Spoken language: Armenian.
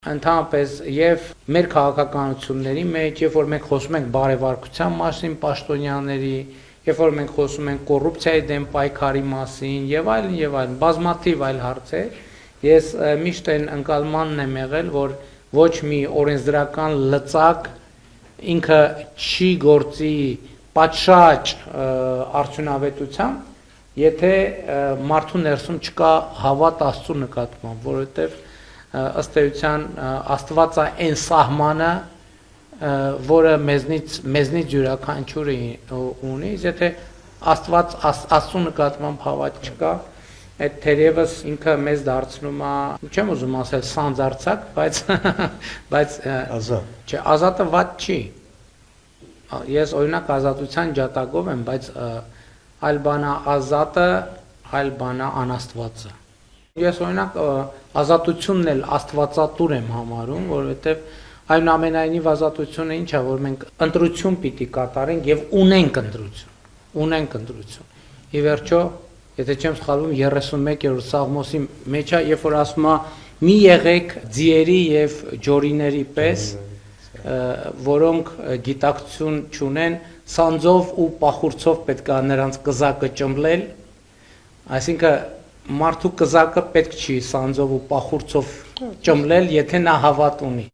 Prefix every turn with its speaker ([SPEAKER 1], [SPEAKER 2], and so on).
[SPEAKER 1] Ընդհանրապես եւ մեր քաղաքականությունների մեջ, երբ որ մենք խոսում ենք բարեվարկության մասին պաշտոնյաների, երբ որ մենք խոսում ենք կոռուպցիայի դեմ պայքարի մասին եւ այլն, բազմաթիվ այլ հարցեր, ես միշտ այն ընկալմանն եմ եղել, որ ոչ մի օրենսդրական լծակ ինքը չի գործի պատշաճ արդյունավետությամբ, եթե մարդու ներսում չկա հավատ Աստծո նկատմամբ, որովհետեւ ըստ էության Աստված է այն սահմանը, որը մեզնից յուրաքանչյուրը ունի, եթե Աստված Աստծո նկատմամբ հավատ չկա, այդ թերևս ինքը մեզ դարձնում է, չեմ ուզում ասել սանձարձակ, բայց ազատ։ Չէ, ազատը վատ չի։ Ես օրինակ ազատության ջատագով եմ, բայց այլ բան է ազատը, այլ բան է անաստվածը։ Ես օրինակ ազատությունն էլ աստվածատուր եմ համարում, որովհետև այնուամենայնիվ ազատությունը ինչ է, որ մենք ընտրություն պիտի կատարենք եւ ունենք ընտրություն։ Ի վերջո, եթե չեմ սխալվում, 31-րդ Սաղմոսի մեջ է, երբ որ ասում է՝ մի եղեք ձիերի եւ ջորիների պես, որոնք գիտակցություն չունեն, սանձով ու պախուրցով պետք է նրանց կզակը ճմլել, այսինքն մարդու կզակը պետք չի սանձով ու պախուրցով ճմլել, եթե նա հավատ ունի։